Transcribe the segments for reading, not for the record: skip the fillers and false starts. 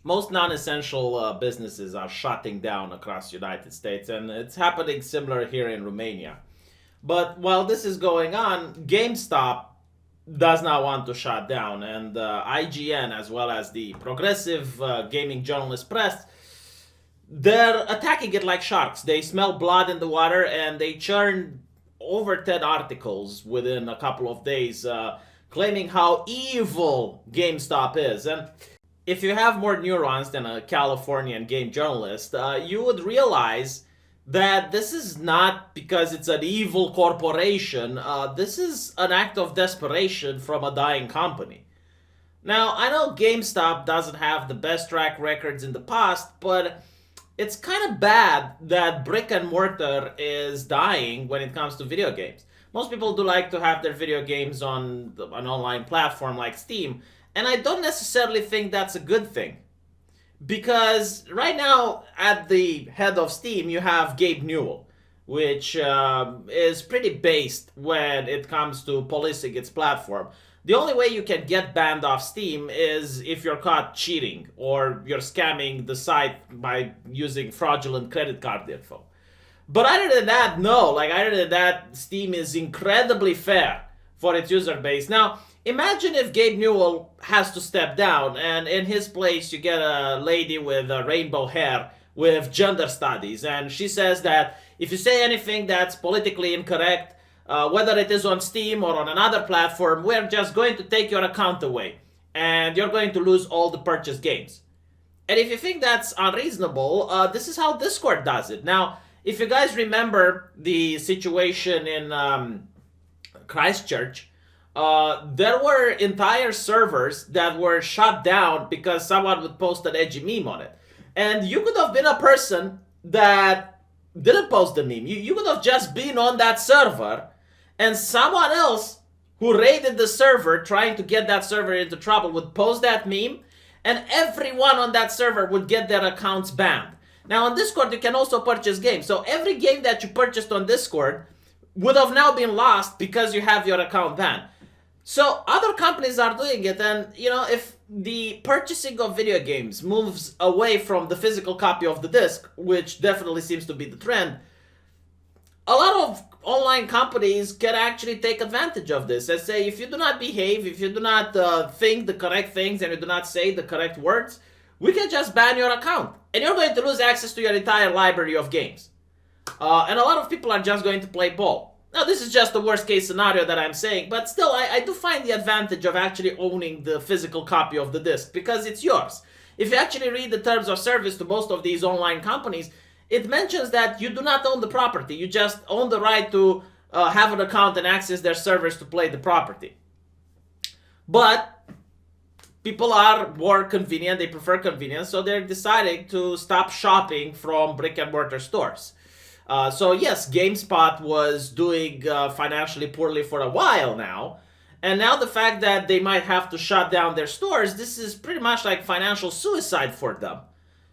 most non-essential businesses are shutting down across the United States, and it's happening similar here in Romania. But while this is going on, GameStop does not want to shut down, and IGN, as well as the progressive gaming journalist press, they're attacking it like sharks. They smell blood in the water, and they churn over 10 articles within a couple of days claiming how evil GameStop is. And if you have more neurons than a Californian game journalist, you would realize that this is not because it's an evil corporation. This is an act of desperation from a dying company. Now, I know GameStop doesn't have the best track records in the past, but it's kind of bad that brick and mortar is dying when it comes to video games. Most people do like to have their video games on an online platform like Steam, and I don't necessarily think that's a good thing. Because right now, at the head of Steam, you have Gabe Newell, which is pretty based when it comes to policing its platform. The only way you can get banned off Steam is if you're caught cheating or you're scamming the site by using fraudulent credit card info. But other than that, no. Other than that, Steam is incredibly fair for its user base. Now, imagine if Gabe Newell has to step down, and in his place you get a lady with rainbow hair with gender studies, and she says that if you say anything that's politically incorrect, whether it is on Steam or on another platform, we're just going to take your account away, and you're going to lose all the purchased games. And if you think that's unreasonable, this is how Discord does it. Now, if you guys remember the situation in Christchurch, there were entire servers that were shut down because someone would post an edgy meme on it. And you could have been a person that didn't post the meme. You could have just been on that server, and someone else who raided the server trying to get that server into trouble would post that meme, and everyone on that server would get their accounts banned. Now on Discord you can also purchase games. So every game that you purchased on Discord would have now been lost because you have your account banned. So other companies are doing it, and if the purchasing of video games moves away from the physical copy of the disc, which definitely seems to be the trend, a lot of online companies can actually take advantage of this and say, if you do not behave, if you do not think the correct things and you do not say the correct words, we can just ban your account, and you're going to lose access to your entire library of games. And a lot of people are just going to play ball. Now, this is just the worst case scenario that I'm saying, but still, I do find the advantage of actually owning the physical copy of the disc, because it's yours. If you actually read the terms of service to most of these online companies, it mentions that you do not own the property. You just own the right to have an account and access their servers to play the property. But people are more convenient, they prefer convenience, so they're deciding to stop shopping from brick and mortar stores. So yes, GameSpot was doing financially poorly for a while now, and now the fact that they might have to shut down their stores, this is pretty much like financial suicide for them.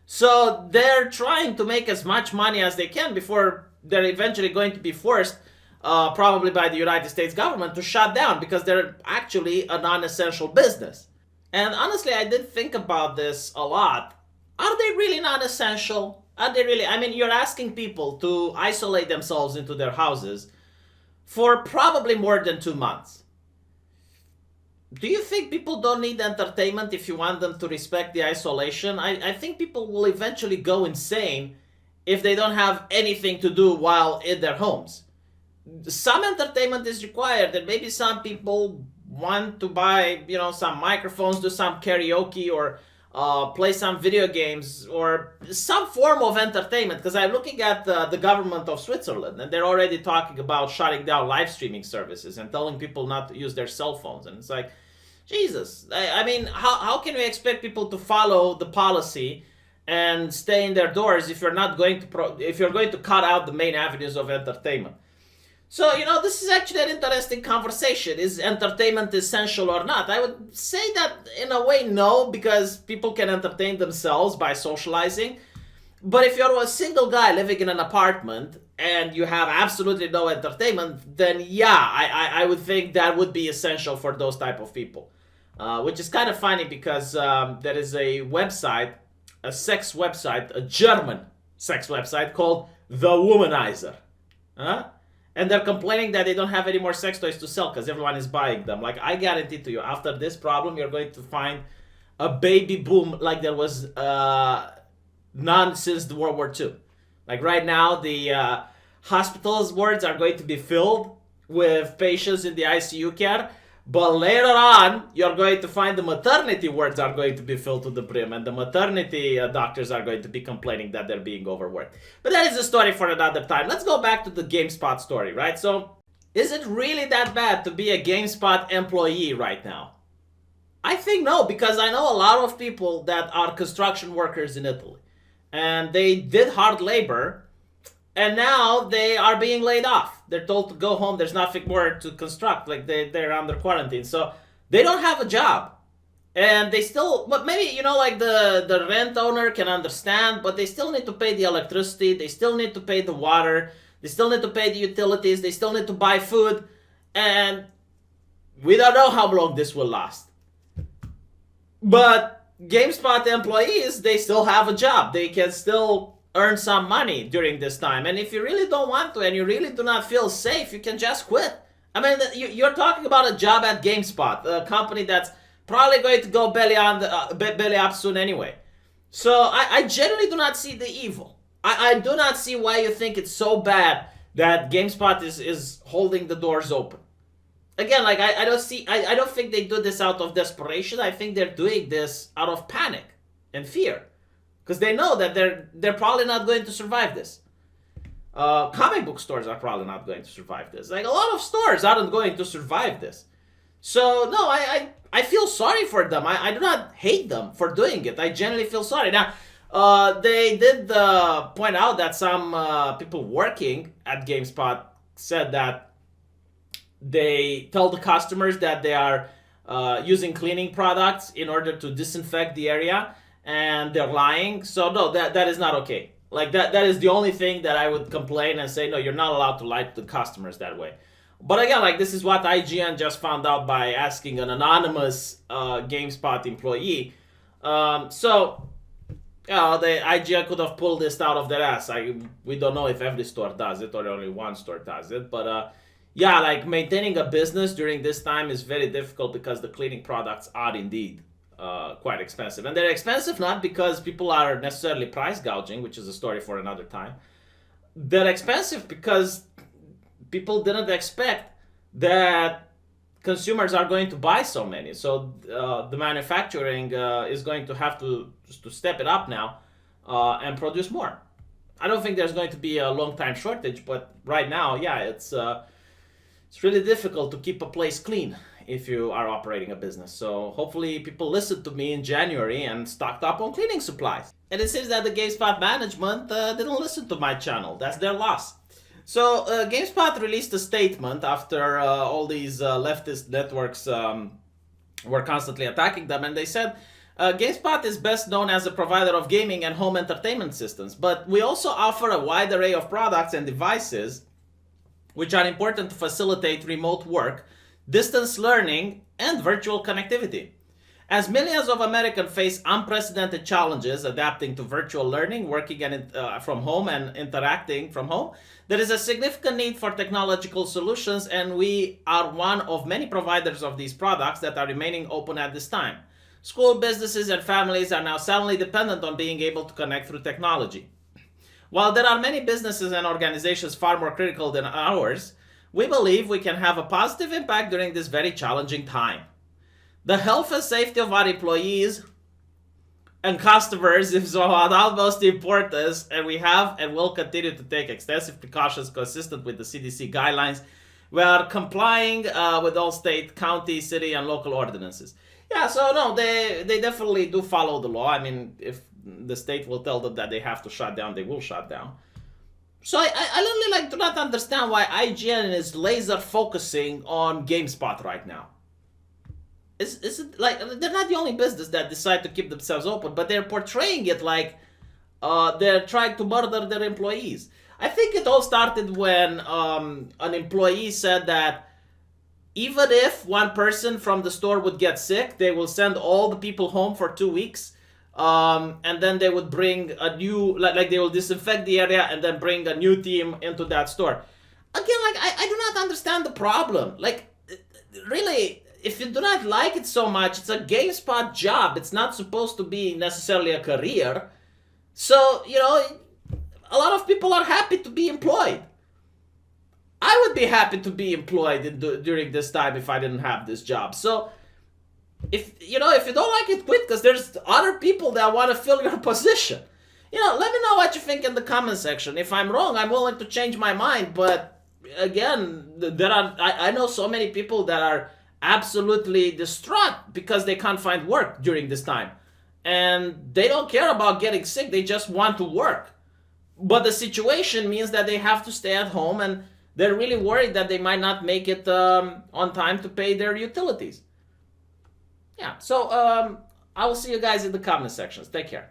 So they're trying to make as much money as they can before they're eventually going to be forced, probably by the United States government, to shut down because they're actually a non-essential business. And honestly, I did think about this a lot. Are they really non-essential? Are they really? I mean, you're asking people to isolate themselves into their houses for probably more than 2 months. Do you think people don't need entertainment if you want them to respect the isolation? I think people will eventually go insane if they don't have anything to do while in their homes. Some entertainment is required, and maybe some people want to buy, some microphones, do some karaoke, or play some video games, or some form of entertainment. Because I'm looking at the government of Switzerland, and they're already talking about shutting down live streaming services and telling people not to use their cell phones. And it's like, Jesus, I mean, how can we expect people to follow the policy and stay in their doors if you're not going to if you're going to cut out the main avenues of entertainment? So, this is actually an interesting conversation. Is entertainment essential or not? I would say that in a way, no, because people can entertain themselves by socializing. But if you're a single guy living in an apartment and you have absolutely no entertainment, then yeah, I would think that would be essential for those type of people. Which is kind of funny because there is a website a sex website, a German sex website called The Womanizer. Huh? And they're complaining that they don't have any more sex toys to sell because everyone is buying them. Like, I guarantee to you, after this problem, you're going to find a baby boom like there was none since the World War II. Like right now, the hospitals wards are going to be filled with patients in the ICU care. But later on, you're going to find the maternity wards are going to be filled to the brim, and the maternity doctors are going to be complaining that they're being overworked. But that is a story for another time. Let's go back to the GameSpot story, right? So, is it really that bad to be a GameSpot employee right now? I think no, because I know a lot of people that are construction workers in Italy, and they did hard labor, and now they are being laid off. They're told to go home. There's nothing more to construct. Like they're under quarantine. So they don't have a job. And they still, but maybe, like the rent owner can understand, but they still need to pay the electricity. They still need to pay the water. They still need to pay the utilities. They still need to buy food. And we don't know how long this will last. But GameSpot employees, they still have a job. They can still earn some money during this time. And if you really don't want to and you really do not feel safe, you can just quit. I mean, you're talking about a job at GameSpot, a company that's probably going to go belly up soon anyway. So I generally do not see the evil. I do not see why you think it's so bad that GameSpot is holding the doors open. Again, like I don't think they do this out of desperation. I think they're doing this out of panic and fear. Because they know that they're probably not going to survive this. Comic book stores are probably not going to survive this. Like, a lot of stores aren't going to survive this. So, no, I feel sorry for them. I do not hate them for doing it. I genuinely feel sorry. Now, they did point out that some people working at GameSpot said that they tell the customers that they are using cleaning products in order to disinfect the area. And they're lying. So no, that is not okay. Like that is the only thing that I would complain and say, no, you're not allowed to lie to the customers that way. But again, like this is what IGN just found out by asking an anonymous GameSpot employee. So the IGN could have pulled this out of their ass. We don't know if every store does it or only one store does it. But yeah, like maintaining a business during this time is very difficult because the cleaning products are indeed quite expensive. And they're expensive not because people are necessarily price gouging, which is a story for another time. They're expensive because people didn't expect that consumers are going to buy so many. So the manufacturing is going to have to step it up now and produce more. I don't think there's going to be a long time shortage, but right now, yeah, it's really difficult to keep a place clean if you are operating a business. So hopefully people listened to me in January and stocked up on cleaning supplies. And it seems that the GameSpot management didn't listen to my channel. That's their loss. So GameSpot released a statement after all these leftist networks were constantly attacking them, and they said, GameSpot is best known as a provider of gaming and home entertainment systems, but we also offer a wide array of products and devices which are important to facilitate remote work, distance learning, and virtual connectivity. As millions of Americans face unprecedented challenges adapting to virtual learning, working from home, and interacting from home, there is a significant need for technological solutions, and we are one of many providers of these products that are remaining open at this time. School, businesses, and families are now suddenly dependent on being able to connect through technology. While there are many businesses and organizations far more critical than ours, we believe we can have a positive impact during this very challenging time. The health and safety of our employees and customers is of utmost importance, and we have and will continue to take extensive precautions consistent with the CDC guidelines. We are complying with all state, county, city, and local ordinances. Yeah, so no, they definitely do follow the law. I mean, if the state will tell them that they have to shut down, they will shut down. So I really do not understand why IGN is laser focusing on GameSpot right now. Is it like they're not the only business that decide to keep themselves open, but they're portraying it like they're trying to murder their employees. I think it all started when an employee said that even if one person from the store would get sick, they will send all the people home for 2 weeks and then they would bring a new, like they will disinfect the area and then bring a new team into that store. Again, like I do not understand the problem. Like, really, if you do not like it so much, it's a GameSpot job. It's not supposed to be necessarily a career. So, a lot of people are happy to be employed. I would be happy to be employed during this time if I didn't have this job. So, if you don't like it, quit, because there's other people that want to fill your position. Let me know what you think in the comment section. If I'm wrong, I'm willing to change my mind. But again, I know so many people that are absolutely distraught because they can't find work during this time, and they don't care about getting sick. They just want to work. But the situation means that they have to stay at home, and they're really worried that they might not make it on time to pay their utilities. Yeah, so I will see you guys in the comment sections. Take care.